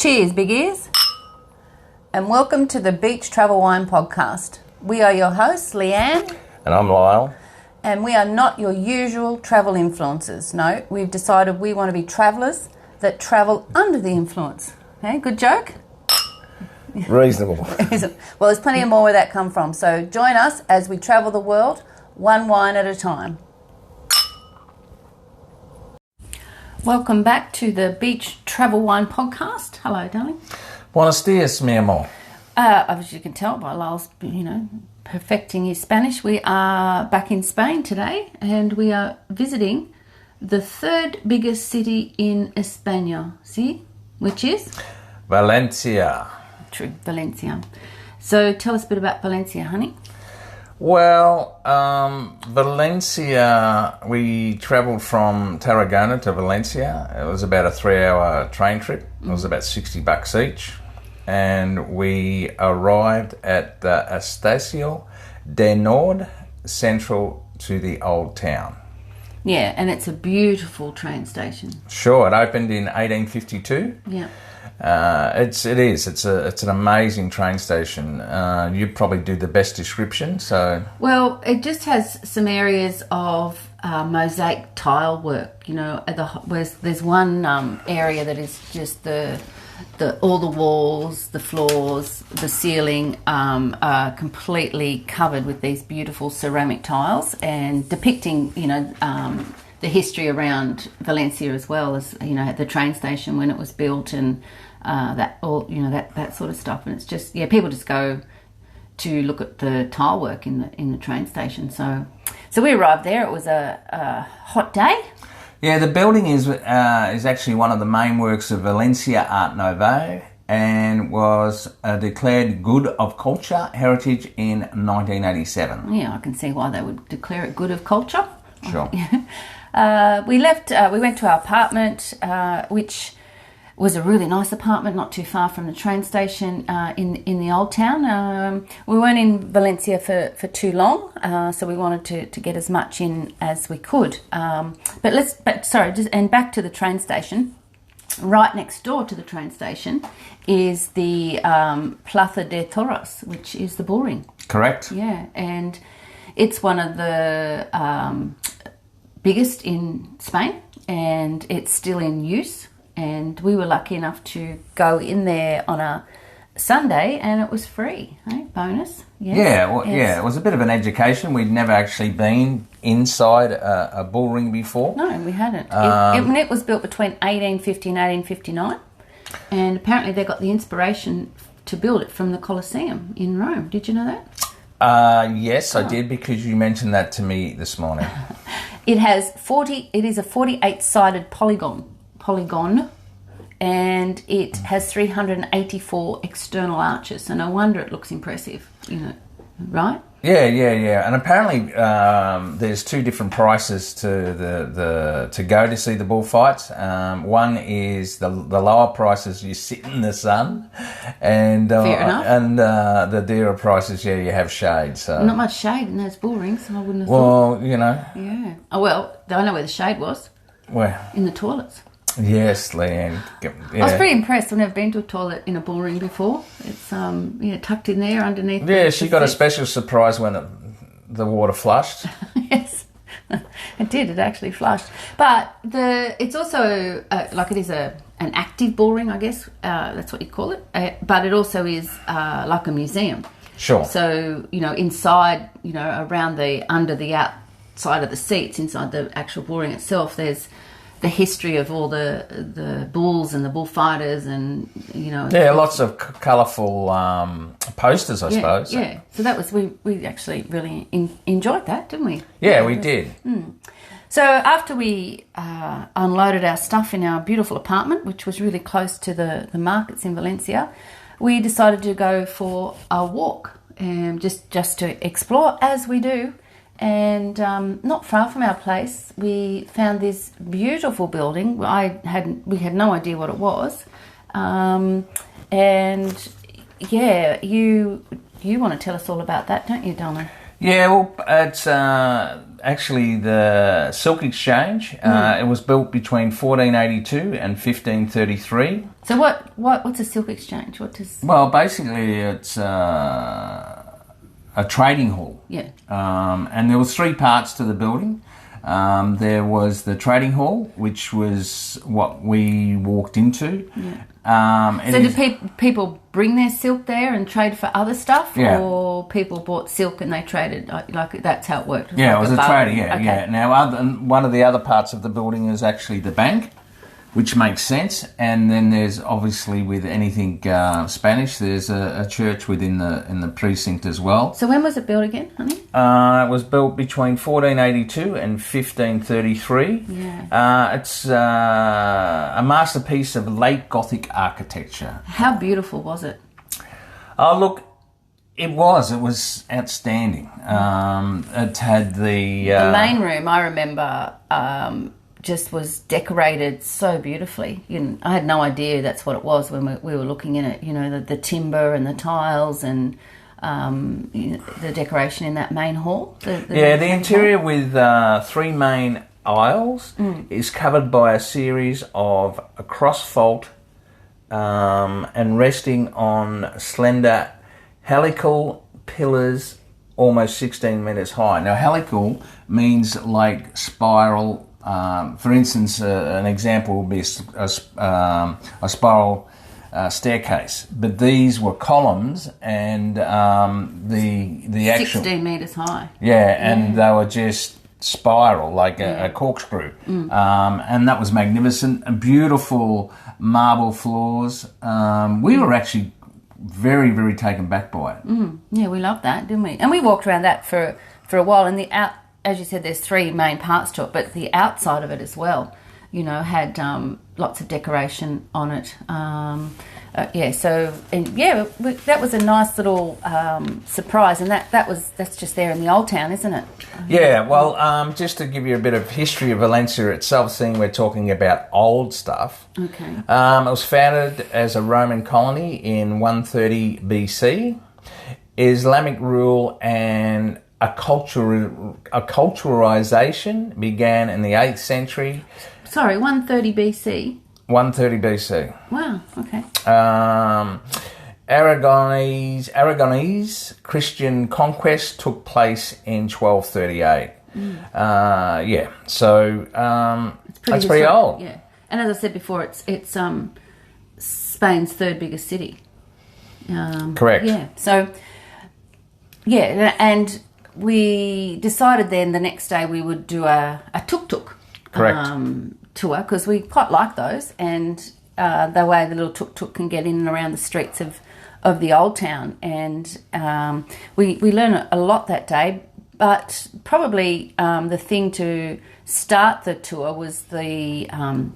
Cheers, big ears, and welcome to the Beach Travel Wine Podcast. We are your hosts, Leanne. And I'm Lyle. And we are not your usual travel influencers. No, we've decided we want to be travellers that travel under the influence. Okay, good joke? Reasonable. Well, there's plenty of more where that come from. So join us as we travel the world, one wine at a time. Welcome back to the Beach Travel Wine Podcast. Hello, darling. Buenos dias, mi amor. As you can tell by Lyle's, perfecting his Spanish, we are back in Spain today, and we are visiting the third biggest city in España, which is? Valencia. True, Valencia. So tell us a bit about Valencia, honey. Well, Valencia, we travelled from Tarragona to Valencia. It was about a 3-hour train trip. It was about $60 each. And we arrived at the Estacio de Nord, central to the old town. Yeah, and it's a beautiful train station. Sure, it opened in 1852. Yeah. It is. It's an amazing train station. You'd probably do the best description. So, well, it just has some areas of mosaic tile work. There's one area that is just all the walls, the floors, the ceiling are completely covered with these beautiful ceramic tiles and depicting, the history around Valencia as well as, at the train station when it was built and that sort of stuff. And it's just, people just go to look at the tile work in the train station. So we arrived there. It was a hot day. Yeah, the building is actually one of the main works of Valencia Art Nouveau and was declared Good of Culture Heritage in 1987. Yeah, I can see why they would declare it Good of Culture. Sure. We went to our apartment, which was a really nice apartment, not too far from the train station in the old town. We weren't in Valencia for too long, so we wanted to get as much in as we could. And back to the train station. Right next door to the train station is the Plaza de Toros, which is the bull ring. Correct. Yeah, and it's one of the biggest in Spain, and it's still in use. And we were lucky enough to go in there on a Sunday, and it was free. Bonus. Yes. Yeah, it was a bit of an education. We'd never actually been inside a bull ring before. No, we hadn't. It was built between 1850 and 1859, and apparently they got the inspiration to build it from the Colosseum in Rome. Did you know that? Yes, I did, because you mentioned that to me this morning. It is a 48-sided polygon, and it has 384 external arches, so no wonder it looks impressive, right? Yeah. And apparently there's two different prices to go to see the bullfights. One is the lower prices, you sit in the sun, and fair enough. And the dearer prices, you have shade. So not much shade in those bull rings, I wouldn't have thought. Well, Yeah. Oh well, I know where the shade was. Where? In the toilets. Yes, Leanne. Yeah. I was pretty impressed. I've never been to a toilet in a bull ring before. It's tucked in there underneath. Yeah, she got a special surprise when the water flushed. Yes, it did. It actually flushed. But it's also it is an active bull ring, I guess. That's what you call it. But it also is like a museum. Sure. So inside, around under the outside of the seats, inside the actual bull ring itself, there's the history of all the bulls and the bullfighters and, lots of colourful posters, I suppose. Yeah, so that was, we actually really enjoyed that, didn't we? Yeah, we did. So after we unloaded our stuff in our beautiful apartment, which was really close to the markets in Valencia, we decided to go for a walk, just to explore, as we do. And not far from our place, we found this beautiful building. We had no idea what it was. You want to tell us all about that, don't you, Donna? Yeah, well, it's actually the Silk Exchange. It was built between 1482 and 1533. So what's a silk exchange? What does? Well, basically, it's a trading hall. Yeah. And there was three parts to the building. There was the trading hall, which was what we walked into. Yeah. So did people bring their silk there and trade for other stuff? Yeah. Or people bought silk and they traded? Like that's how it worked? Yeah, it was a bargain? trading, Okay. yeah. Now, one of the other parts of the building is actually the bank, which makes sense. And then there's obviously with anything Spanish, there's a church within the precinct as well. So when was it built again, honey? It was built between 1482 and 1533. Yeah. It's a masterpiece of late Gothic architecture. How beautiful was it? Oh, look, it was outstanding. It had the main room, I remember, just was decorated so beautifully. I had no idea that's what it was when we were looking in it. The timber and the tiles and the decoration in that main hall. The interior hall with three main aisles is covered by a series of cross vault and resting on slender helical pillars almost 16 metres high. Now, helical means like spiral. For instance, an example would be a spiral staircase, but these were columns and the actual 16 metres high. Yeah, and they were just spiral like a corkscrew, and that was magnificent. And beautiful marble floors. We were actually very, very taken back by it. Yeah, we loved that, didn't we? And we walked around that for a while. And as you said, there's three main parts to it, but the outside of it as well, had lots of decoration on it. That was a nice little surprise, and that's just there in the old town, isn't it? Yeah, well, just to give you a bit of history of Valencia itself, seeing we're talking about old stuff. Okay. It was founded as a Roman colony in 130 BC. Islamic rule and a culturalization began in the 8th century. Sorry, 130 BC? 130 BC. Wow, okay. Aragonese Christian conquest took place in 1238. It's pretty old. Yeah, and as I said before, it's Spain's third biggest city. Correct. Yeah, so, and we decided then the next day we would do a tuk-tuk tour, because we quite like those, and the way the little tuk-tuk can get in and around the streets of the old town. And we learned a lot that day, but probably the thing to start the tour was the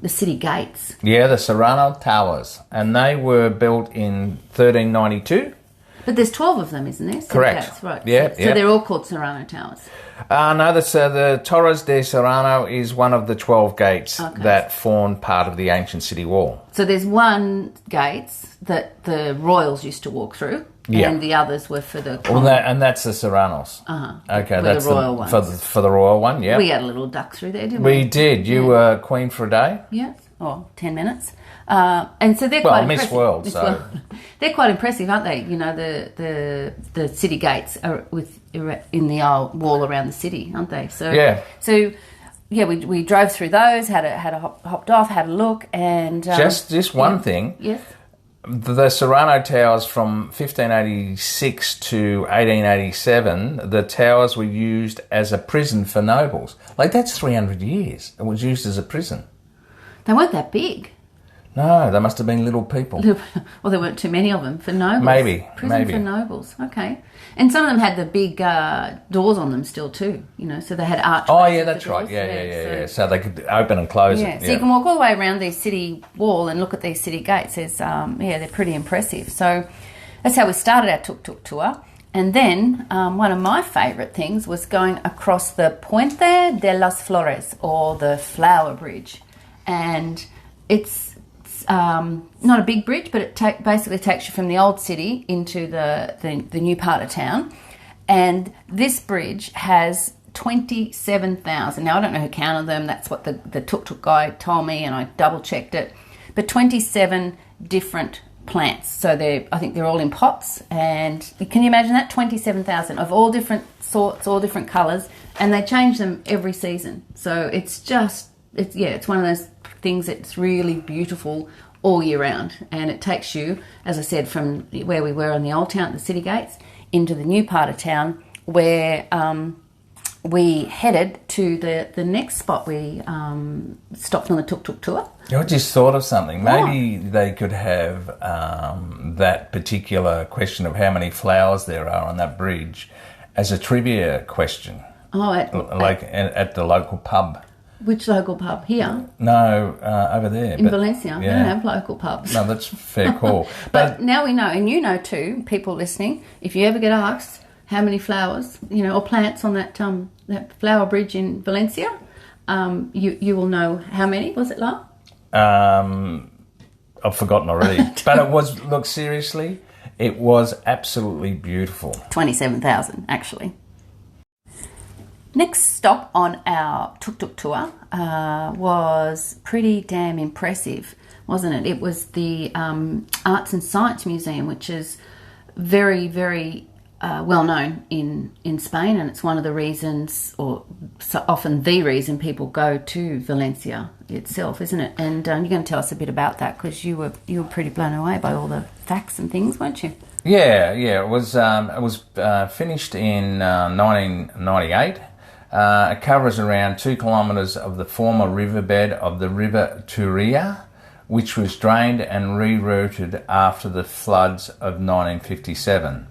city gates. Yeah, the Serrano Towers, and they were built in 1392. But there's 12 of them, isn't there? Correct. Gates, right. Yeah, So they're all called Serrano Towers. No, the Torres de Serrano is one of the 12 gates that formed part of the ancient city wall. So there's one gates that the royals used to walk through, and the others were for the... and that's the Serranos. Okay, that's the royal ones. For the royal one, yeah. We had a little duck through there, didn't we? We did. You were queen for a day? Yes, 10 minutes. And so they're quite impressive. Miss World, so... They're quite impressive, aren't they? the city gates are in the old wall around the city, aren't they? So we drove through those, hopped off, had a look, and just one thing. Yes. The Serrano Towers from 1586 to 1887, the towers were used as a prison for nobles. Like, that's 300 years. It was used as a prison. They weren't that big. No, they must have been little people. Well, there weren't too many of them for nobles. Prison for nobles. Okay. And some of them had the big doors on them still too, so they had archways. Oh, yeah, that's right. Yeah. So they could open and close it. So you can walk all the way around the city wall and look at these city gates. There's, they're pretty impressive. So that's how we started our tuk-tuk tour. And then one of my favourite things was going across the Puente de las Flores, or the Flower Bridge. And it's not a big bridge, but it basically takes you from the old city into the new part of town. And this bridge has 27,000. Now, I don't know who counted them. That's what the tuk-tuk guy told me, and I double-checked it. But 27 different plants. So I think they're all in pots. And can you imagine that? 27,000 of all different sorts, all different colours. And they change them every season. So it's one of those things that's really beautiful all year round. And it takes you, as I said, from where we were on the old town, the city gates, into the new part of town where we headed to the next spot. We stopped on the tuk-tuk tour. I just thought of something. Maybe they could have that particular question of how many flowers there are on that bridge as a trivia question. Oh, at the local pub. Which local pub? Here? No, over there. In Valencia. We don't have local pubs. No, that's a fair call. But now we know, and you know too, people listening, if you ever get asked how many flowers, or plants on that flower bridge in Valencia, you will know how many. Was it, Lara? I've forgotten already. But it was, look, seriously, it was absolutely beautiful. 27,000, actually. Next stop on our tuk-tuk tour was pretty damn impressive, wasn't it? It was the Arts and Science Museum, which is very, very well known in Spain, and it's one of the reasons, or so often the reason, people go to Valencia itself, isn't it? And you're going to tell us a bit about that, because you were pretty blown away by all the facts and things, weren't you? Yeah. It was finished in 1998. It covers around 2 kilometres of the former riverbed of the River Turia, which was drained and rerouted after the floods of 1957.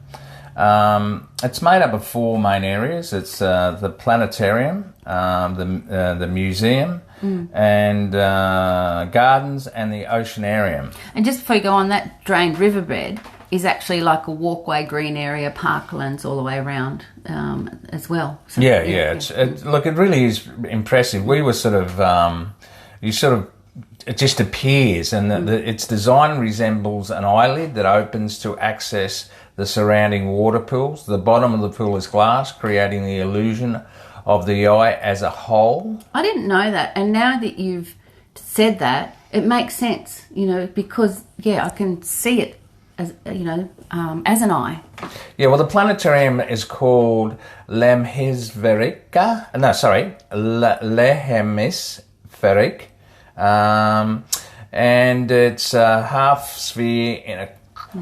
It's made up of 4 main areas. It's the planetarium, the museum, and gardens, and the oceanarium. And just before you go on, that drained riverbed is actually like a walkway, green area, parklands all the way around as well. So, Look, it really is impressive. We were sort of, it just appears, and its design resembles an eyelid that opens to access the surrounding water pools. The bottom of the pool is glass, creating the illusion of the eye as a whole. I didn't know that, and now that you've said that, it makes sense, because, I can see it as an eye. Yeah, well, the planetarium is called L'Hemisphérique, and it's a half sphere in a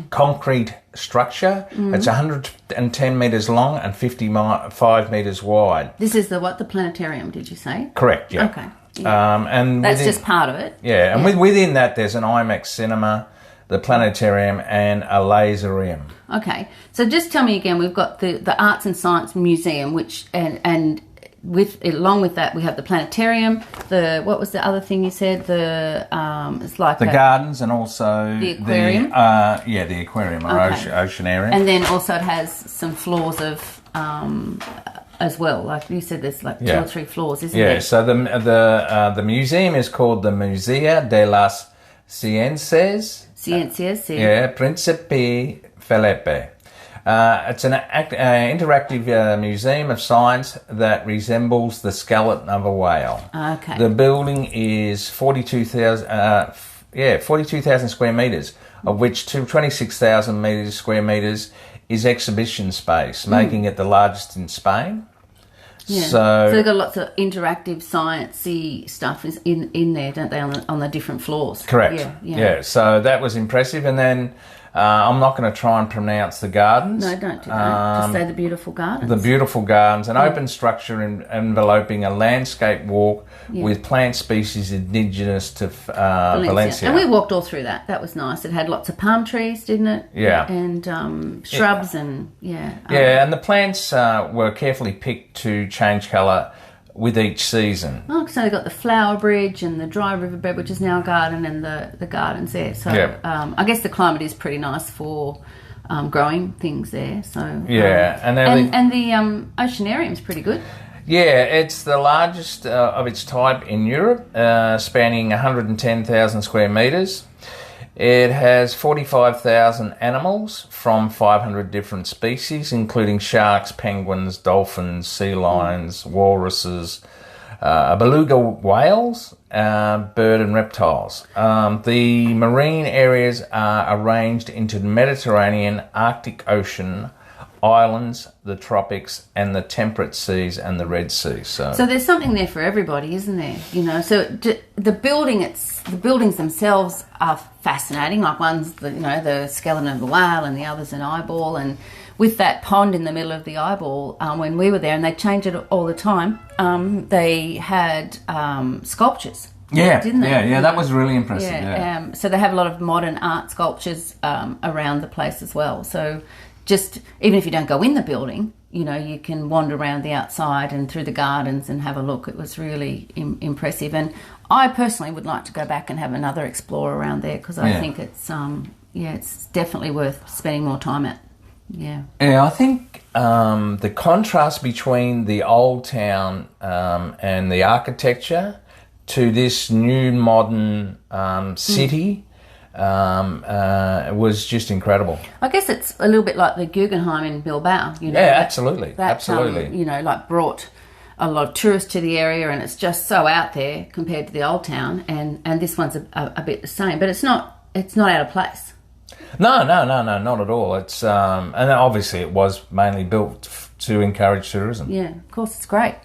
concrete structure. It's 110 metres long and 55 metres wide. This is the planetarium, did you say? Correct, yeah. Okay. Yeah. And that's just part of it. Yeah, and within that there's an IMAX cinema, the planetarium, and a laserium. Okay, so just tell me again, we've got the Arts and Science Museum, which and along with that we have the planetarium. What was the other thing you said? It's like the gardens, and also the aquarium. The aquarium, or oceanarium. And then also it has some floors of as well, like you said, there's like 2 or 3 floors, isn't there? Yeah. So the museum is called the Museo de las Ciencias. Yeah, Príncipe Felipe. It's an interactive museum of science that resembles the skeleton of a whale. Okay. The building is 42,000 square metres, of which 26,000 square metres is exhibition space, making it the largest in Spain. Yeah. So they've got lots of interactive, sciencey stuff in there, don't they, on the different floors? Correct. Yeah. So that was impressive. And then I'm not going to try and pronounce the gardens. No, don't do that. Just say the beautiful gardens. The beautiful gardens, an open structure enveloping a landscape walk with plant species indigenous to Valencia. And we walked all through that. That was nice. It had lots of palm trees, didn't it? Yeah. And shrubs and, and the plants were carefully picked to change colour with each season. Oh, so they've got the flower bridge and the dry riverbed, which is now a garden, and the gardens there. So I guess the climate is pretty nice for growing things there. So and the oceanarium's pretty good. Yeah, it's the largest of its type in Europe, spanning 110,000 square metres. It has 45,000 animals from 500 different species, including sharks, penguins, dolphins, sea lions, walruses, beluga whales, bird and reptiles. The marine areas are arranged into the Mediterranean, Arctic Ocean, islands, the tropics, and the temperate seas and the Red Sea. So there's something there for everybody, isn't there? You know, so the buildings themselves are fascinating. Like one's the skeleton of the whale, and the other's an eyeball. And with that pond in the middle of the eyeball, when we were there, and they change it all the time, they had sculptures. Yeah, didn't they? Yeah, that was really impressive. Yeah. So they have a lot of modern art sculptures around the place as well. So just even if you don't go in the building, you know, you can wander around the outside and through the gardens and have a look. It was really impressive, and I personally would like to go back and have another explore around there because I think it's it's definitely worth spending more time at. Yeah, I think the contrast between the old town and the architecture to this new modern city was just incredible. I guess it's a little bit like the Guggenheim in Bilbao. You know, absolutely. Brought a lot of tourists to the area, and it's just so out there compared to the old town. And this one's a bit the same, but it's not out of place. No, not at all. It's and obviously it was mainly built to encourage tourism. Yeah, of course, it's great.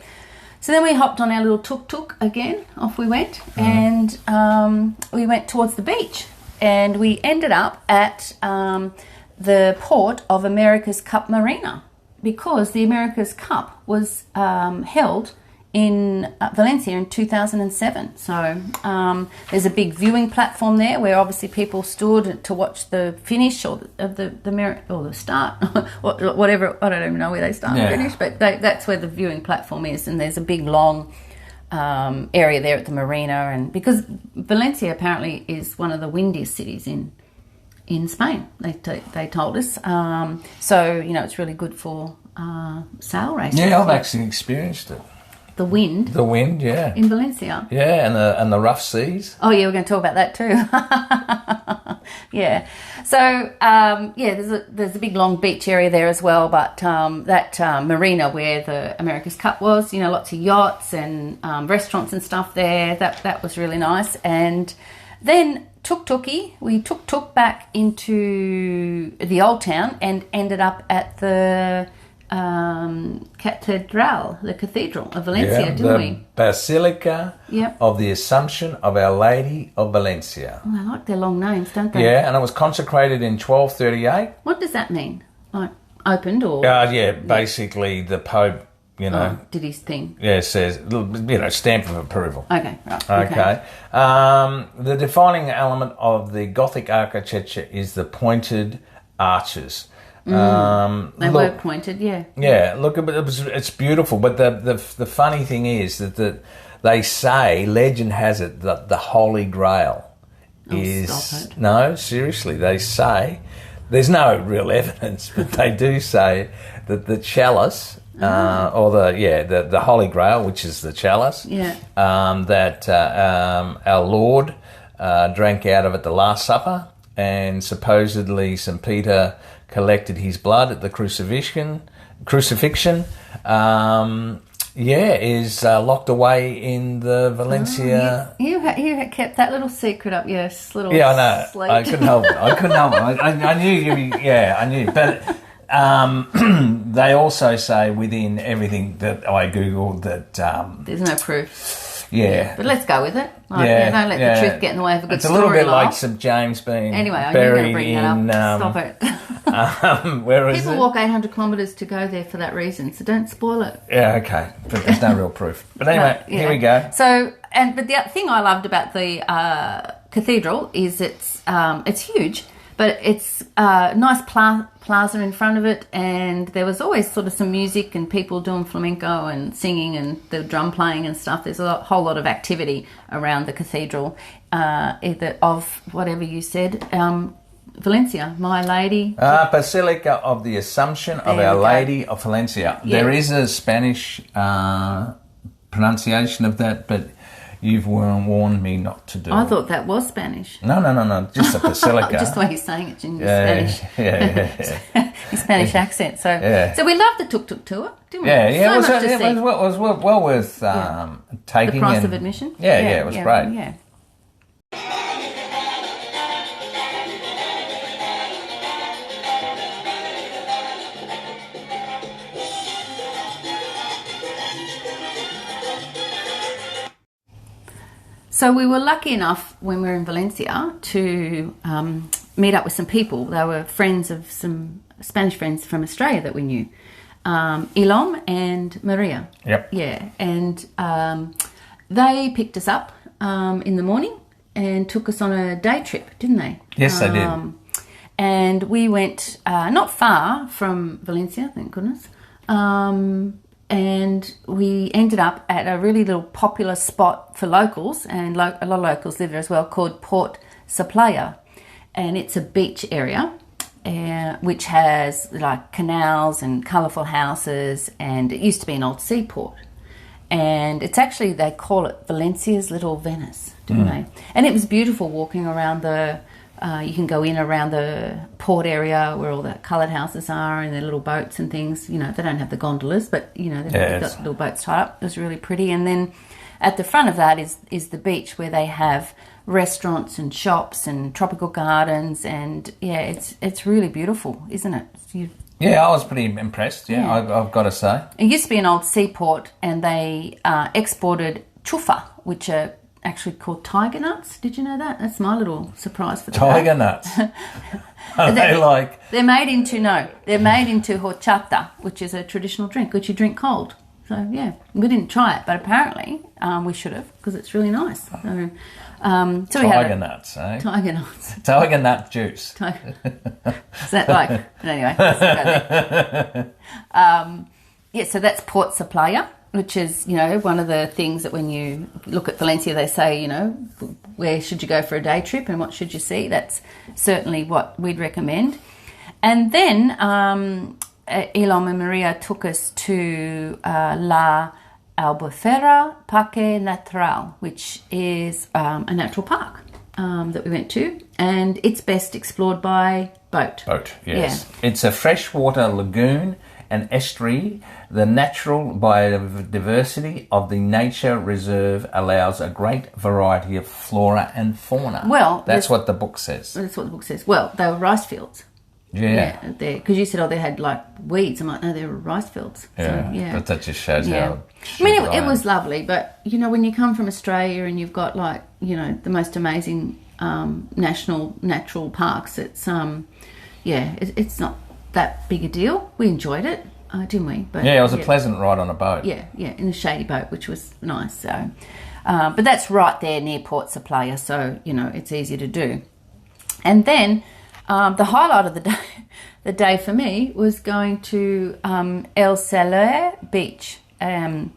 So then we hopped on our little tuk-tuk again, off we went, and we went towards the beach. And we ended up at the port of America's Cup Marina because the America's Cup was held in Valencia in 2007. So there's a big viewing platform there where obviously people stood to watch the finish or the start, whatever. I don't even know where they start and finish, but that's where the viewing platform is. And there's a big long area there at the marina, and because Valencia apparently is one of the windiest cities in Spain, they told us. So you know it's really good for sail racing. Yeah, I've actually experienced it. The wind, yeah, in Valencia. Yeah, and the rough seas. Oh yeah, we're going to talk about that too. Yeah. So there's a big long beach area there as well. But that marina where the America's Cup was, you know, lots of yachts and restaurants and stuff there. That was really nice. And then we tuk back into the old town and ended up at the the cathedral of Valencia, didn't we? Basilica of the Assumption of Our Lady of Valencia. Oh, I like their long names, don't they? Yeah, and it was consecrated in 1238. What does that mean? Like opened or? Basically the Pope, you know, did his thing. Yeah, says, you know, stamp of approval. Okay, right. Okay. The defining element of the Gothic architecture is the pointed arches. They were pointed, yeah. Yeah, look, it's beautiful. But the funny thing is that they say, legend has it, that the Holy Grail is... Stop it. No, seriously, they say, there's no real evidence, but they do say that the chalice, or the Holy Grail, which is the chalice, that our Lord drank out of at the Last Supper, and supposedly St. Peter collected his blood at the crucifixion, is locked away in the Valencia. You kept that little secret up your little I know. sleeve. I couldn't help it. I knew. I knew. But they also say within everything that I googled that there's no proof. Yeah. But let's go with it. Don't let the truth get in the way of a good story. It's a little bit like St. James being buried in... Stop it. Where is People walk 800 kilometres to go there for that reason, so don't spoil it. Yeah, okay. But there's no real proof. But anyway, here we go. So, but the thing I loved about the cathedral is it's huge, but it's a nice plaza in front of it, and there was always sort of some music and people doing flamenco and singing and the drum playing and stuff. There's a whole lot of activity around the cathedral, either of whatever you said. Valencia, My Lady. Basilica of the Assumption of Our Lady of Valencia. Yeah. There is a Spanish pronunciation of that, but you've warned me not to do. I thought that was Spanish. No. Just a basilica. Just the way you're saying it in your Spanish. Yeah. Your Spanish accent. So we loved the tuk-tuk tour, didn't we? Yeah. So It was well worth taking. The price of admission? Yeah, it was great. Yeah. So we were lucky enough when we were in Valencia to meet up with some people. They were friends of some Spanish friends from Australia that we knew. Ilom and Maria. Yep. Yeah. And they picked us up in the morning and took us on a day trip, didn't they? Yes, they did. And we went not far from Valencia, thank goodness. And we ended up at a really little popular spot for locals, and a lot of locals live there as well, called Port Saplaya. And it's a beach area which has like canals and colourful houses, and it used to be an old seaport. And it's actually, they call it Valencia's Little Venice, didn't they? And it was beautiful walking around you can go in around the port area where all the coloured houses are and their little boats and things. You know, they don't have the gondolas, but, you know, they've got little boats tied up. It was really pretty. And then at the front of that is the beach, where they have restaurants and shops and tropical gardens. And, yeah, it's really beautiful, isn't it? I was pretty impressed, I've got to say. It used to be an old seaport, and they exported chufa, which are actually called tiger nuts. Did you know that? That's my little surprise for the Tiger nuts. Are they like? They're made into horchata, which is a traditional drink, which you drink cold. So yeah, we didn't try it, but apparently we should have, because it's really nice. So, we tiger nuts, eh? Tiger nuts. Tiger nut juice. Is that like? Anyway. Let's go there. So that's Port Saplaya, which is, you know, one of the things that when you look at Valencia, they say, you know, where should you go for a day trip and what should you see? That's certainly what we'd recommend. And then Ilom and Maria took us to La Albufera Parque Natural, which is a natural park that we went to, and it's best explored by boat. Boat, yes. Yeah. It's a freshwater lagoon and estuary. The natural biodiversity of the nature reserve allows a great variety of flora and fauna. Well, that's what the book says. That's what the book says. Well, they were rice fields. Yeah. Because you said, they had like weeds. I'm like, no, they were rice fields. Yeah, so, but that just shows how... I mean, it was lovely, but, you know, when you come from Australia and you've got, like, you know, the most amazing natural parks, it's, it's not that big a deal. We enjoyed it. Didn't we? But, it was a pleasant ride on a boat. Yeah, in a shady boat, which was nice. So, but that's right there near Port Saplaya, so, you know, it's easy to do. And then the highlight of the day for me was going to El Saler Beach. And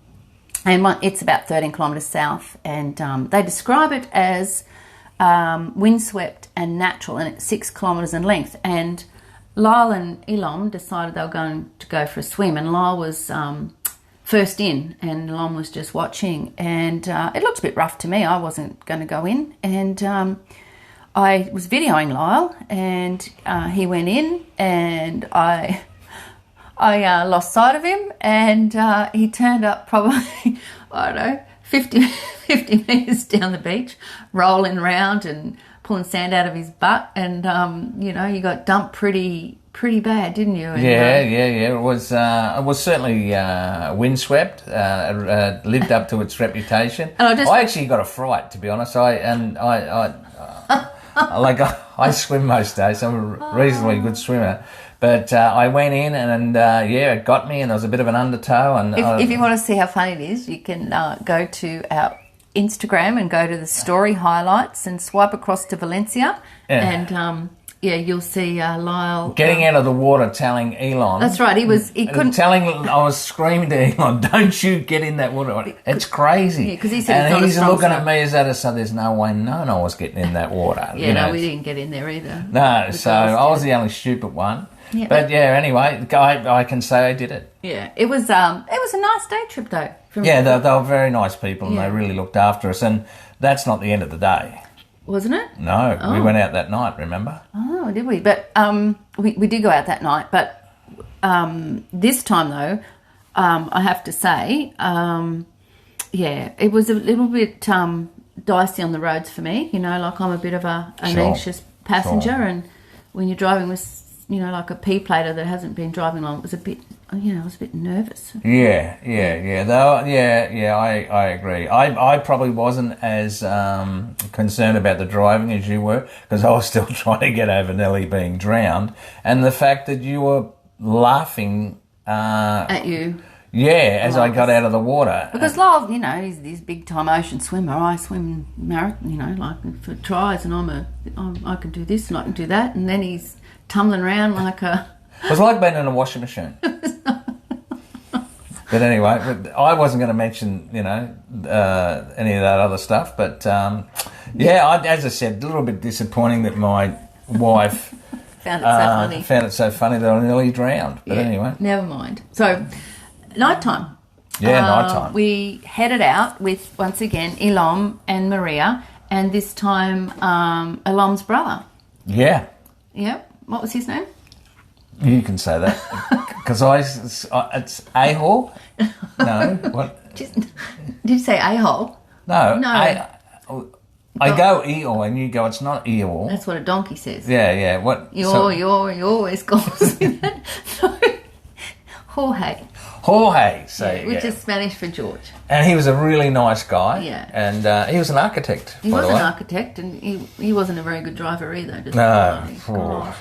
it's about 13 kilometres south, and they describe it as windswept and natural, and it's 6 kilometres in length. And Lyle and Ilom decided they were going to go for a swim, and Lyle was first in, and Ilom was just watching, and it looked a bit rough to me. I wasn't going to go in, and I was videoing Lyle, and he went in, and I lost sight of him, and he turned up probably, I don't know, 50 metres down the beach, rolling around and pulling sand out of his butt, and you know, you got dumped pretty bad, didn't you? And, It was certainly windswept. Lived up to its reputation. And I actually got a fright, to be honest. I swim most days, so I'm a reasonably good swimmer. But I went in and it got me, and there was a bit of an undertow. And if you want to see how funny it is, you can go to our Instagram and go to the story highlights and swipe across to Valencia, and you'll see Lyle getting out of the water, telling Elon. That's right. He couldn't. I was screaming to Elon, "Don't you get in that water! It's crazy." Yeah, because he said and he's looking at me as that. So there's no way, no one was getting in that water. Yeah, we didn't get in there either. No, so I was the only stupid one. Yeah. But yeah, anyway, I can say I did it. Yeah, it was a nice day trip though. Yeah, they were very nice people, and Yeah. they really looked after us. And that's not the end of the day. Wasn't it? No, we went out that night. Remember? Oh, did we? But we did go out that night. But this time though, I have to say, yeah, it was a little bit dicey on the roads for me. You know, like I'm a bit of an anxious passenger, and when you're driving with, you know, like a P-plater that hasn't been driving long, it was a bit, you know, I was a bit nervous. Yeah. Though, I agree. I probably wasn't as concerned about the driving as you were, because I was still trying to get over Nellie being drowned, and the fact that you were laughing At you. Yeah, as I got out of the water. Because Lyle, you know, he's this big time ocean swimmer. I swim marathon, you know, like for tries, and I can do this and I can do that, and then he's tumbling around like a. It was like being in a washing machine. But anyway, I wasn't going to mention, you know, any of that other stuff. But as I said, a little bit disappointing that my wife found it so funny that I nearly drowned. But anyway, never mind. So. Nighttime. Yeah, nighttime. We headed out with, once again, Ilom and Maria, and this time Ilom's brother. Yeah. Yep. What was his name? You can say that. Because it's A-hole? No. What? Did you say A-hole? No. No. I go E-hole and you go, it's not E-hole. That's what a donkey says. Yeah. What? You always calls me that. Jorge, which is Spanish for George. And he was a really nice guy. Yeah. And he was an architect. He was an architect, and he wasn't a very good driver either. No.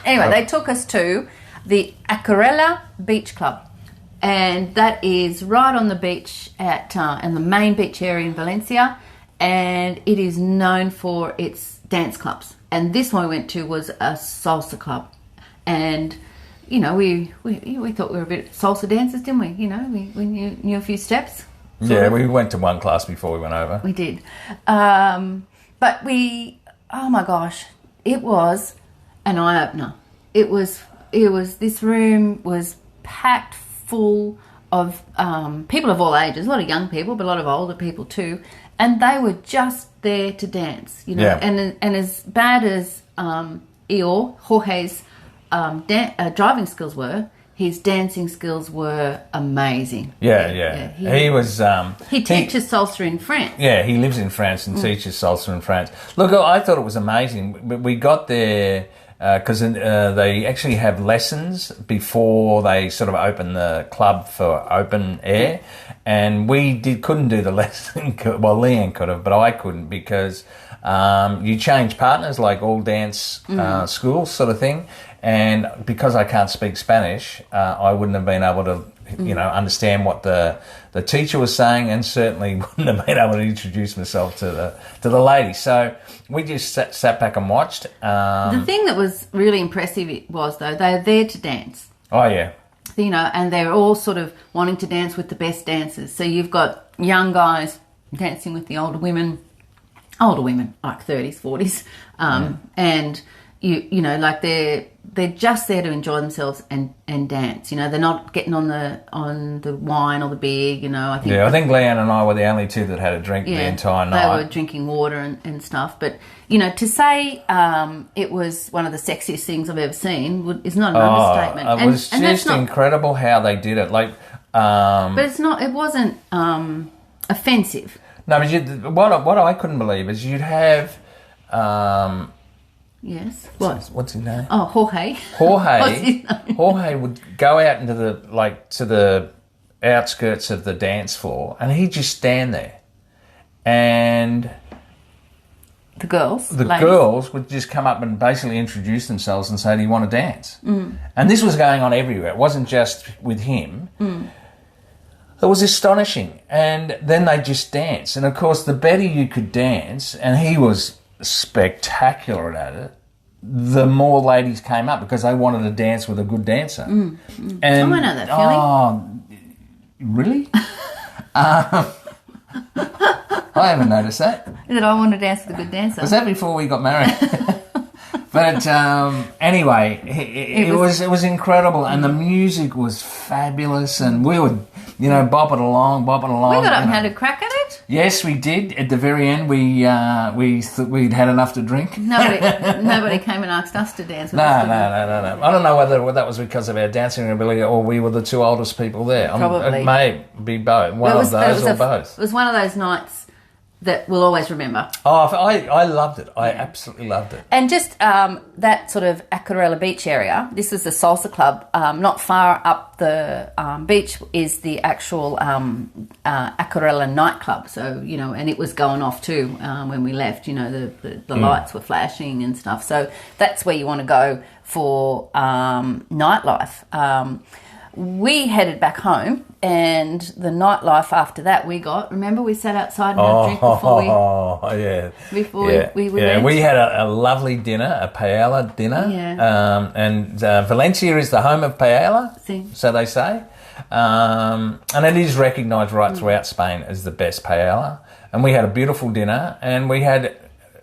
Anyway, they took us to the Aquarela Beach Club, and that is right on the beach in the main beach area in Valencia, and it is known for its dance clubs. And this one we went to was a salsa club, and you know, we thought we were a bit salsa dancers, didn't we? You know, we knew a few steps. Yeah, we went to one class before we went over. We did. But oh my gosh, it was an eye-opener. It was, this room was packed full of people of all ages, a lot of young people, but a lot of older people too. And they were just there to dance, you know. Yeah. And as bad as Jorge's driving skills were, his dancing skills were amazing. Yeah. He was. He teaches salsa in France. Yeah, he lives in France and teaches salsa in France. Look, I thought it was amazing. We got there because they actually have lessons before they sort of open the club for open air, and we couldn't do the lesson. Well, Leanne could have, but I couldn't because you change partners like all dance schools sort of thing. And because I can't speak Spanish, I wouldn't have been able to, you know, understand what the teacher was saying, and certainly wouldn't have been able to introduce myself to the lady. So we just sat back and watched. The thing that was really impressive was, though, they're there to dance. Oh, yeah. You know, and they're all sort of wanting to dance with the best dancers. So you've got young guys dancing with the older women, like 30s, 40s, and you know, like they're just there to enjoy themselves and dance. You know, they're not getting on the wine or the beer. You know, I think. Yeah, I think Leanne and I were the only two that had a drink the entire night. They were drinking water and stuff. But you know, to say it was one of the sexiest things I've ever seen is not an understatement. It was just incredible how they did it. Like, but it's not. It wasn't offensive. No, but what I couldn't believe is you'd have. Yes. What's his name? Oh, Jorge. What's his name? Jorge would go out into the outskirts of the dance floor, and he'd just stand there, and the girls would just come up and basically introduce themselves and say, "Do you want to dance?" And this was going on everywhere. It wasn't just with him. It was astonishing, and then they just dance, and of course, the better you could dance, and he was spectacular at it, the more ladies came up because they wanted to dance with a good dancer. And I know that feeling. Oh, really? I haven't noticed that. That I want to dance with a good dancer. Was that before we got married? But anyway, it was incredible, and the music was fabulous, and we would, bopping along. We got up and had a crack at it. Yes, we did. At the very end, we'd had enough to drink. Nobody came and asked us to dance with us. No. I don't know whether that was because of our dancing ability or we were the two oldest people there. Probably. It may be both. One of those or both. It was one of those nights that we'll always remember. Oh, I loved it. I absolutely loved it. And just that sort of Aquarela Beach area, this is the salsa club. Not far up the beach is the actual Aquarela nightclub. So, and it was going off too when we left. The lights were flashing and stuff. So that's where you want to go for nightlife. We headed back home, and the nightlife after that we sat outside and had a drink before we went. We had a lovely dinner, a paella dinner. Yeah. And Valencia is the home of paella, so they say. And it is recognised right throughout Spain as the best paella. And we had a beautiful dinner, and we had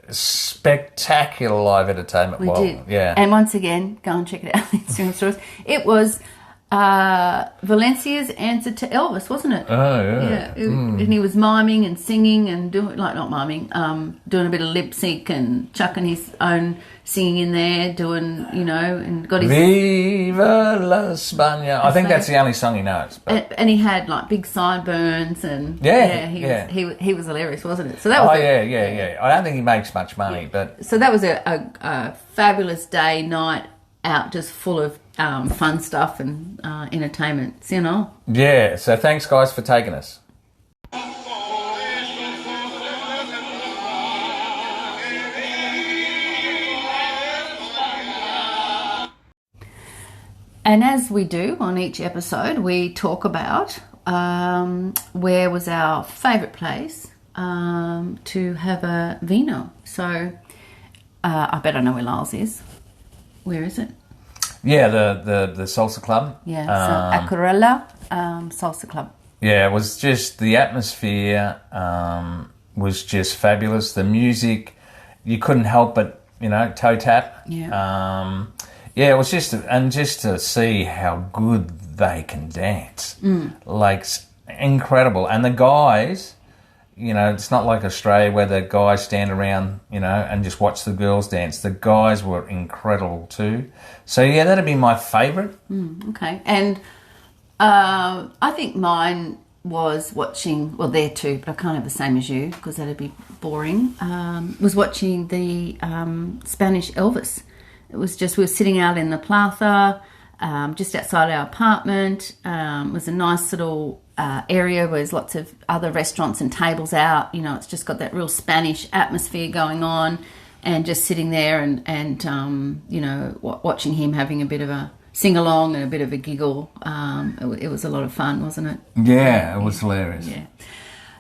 spectacular live entertainment. We did. Yeah. And once again, go and check it out. It was Valencia's answer to Elvis, wasn't it? Oh, yeah. And he was miming and singing and doing a bit of lip sync and chucking his own singing in there, and got his... Viva la España. I think that's the only song he knows. And he had big sideburns and... He was hilarious, wasn't it? So that was yeah. I don't think he makes much money, but... So that was a fabulous night out, just full of fun stuff and entertainment, Yeah, so thanks guys for taking us. And as we do on each episode, we talk about where was our favourite place to have a vino. So I bet I know where Lyle's is. Where is it? Yeah, the salsa club. Yeah, so Aquarela Salsa Club. Yeah, it was just, the atmosphere was just fabulous. The music, you couldn't help but, toe tap. Yeah. It was just to see how good they can dance. Incredible. And the guys, it's not like Australia where the guys stand around, and just watch the girls dance. The guys were incredible too. So, yeah, that'd be my favourite. Okay. And I think mine was watching, well, there too, but I can't have the same as you because that'd be boring, was watching the Spanish Elvis. It was just, we were sitting out in the plaza, just outside our apartment. It was a nice little area where there's lots of other restaurants and tables out. It's just got that real Spanish atmosphere going on, and just sitting there and watching him having a bit of a sing-along and a bit of a giggle. It was a lot of fun, wasn't it? Yeah, it was hilarious. Yeah.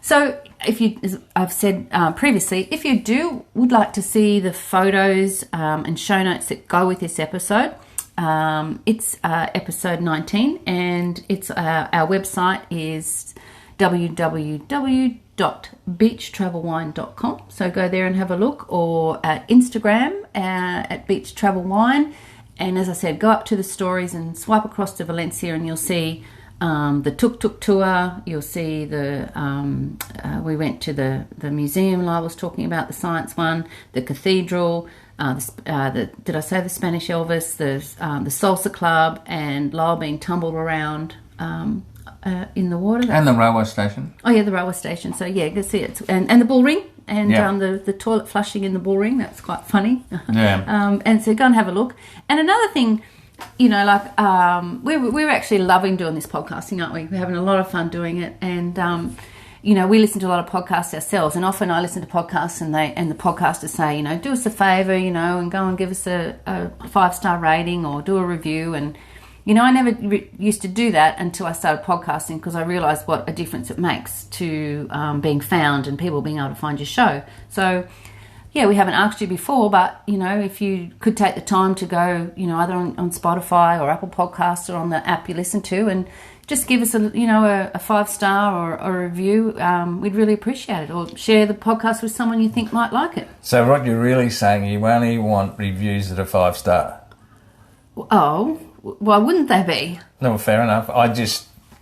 So, as I've said previously, if you would like to see the photos and show notes that go with this episode, it's episode 19, and it's our website is www.beachtravelwine.com. So go there and have a look, or at Instagram at Beach Travel Wine. And as I said, go up to the stories and swipe across to Valencia, and you'll see the tuk-tuk tour. You'll see we went to the museum I was talking about, the science one, the cathedral, did I say the Spanish Elvis, the salsa club, and Lyle being tumbled around in the water. And the railway station. Oh, yeah, the railway station. So, yeah, go see it. And the bull ring, and the toilet flushing in the bull ring. That's quite funny. Yeah. And so go and have a look. And another thing, we're actually loving doing this podcasting, aren't we? We're having a lot of fun doing it. And, we listen to a lot of podcasts ourselves. And often I listen to podcasts and the podcasters say, do us a favour, and go and give us a 5-star rating or do a review. And, I never used to do that until I started podcasting, because I realised what a difference it makes to being found and people being able to find your show. So yeah, we haven't asked you before, but, you know, if you could take the time to go, you know, either on Spotify or Apple Podcasts or on the app you listen to, and just give us a 5-star or a review, we'd really appreciate it. Or share the podcast with someone you think might like it. So what you're really saying, you only want reviews that are 5-star? Oh, why wouldn't they be? No, fair enough.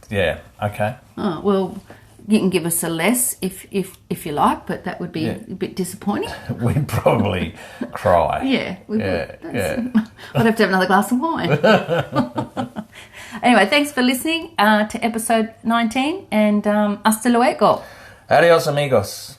Yeah, okay. Oh, well, you can give us a less if you like, but that would be a bit disappointing. We'd probably cry. Yeah, we would. Yeah. I'd have to have another glass of wine. Anyway, thanks for listening to episode 19, and hasta luego. Adios, amigos.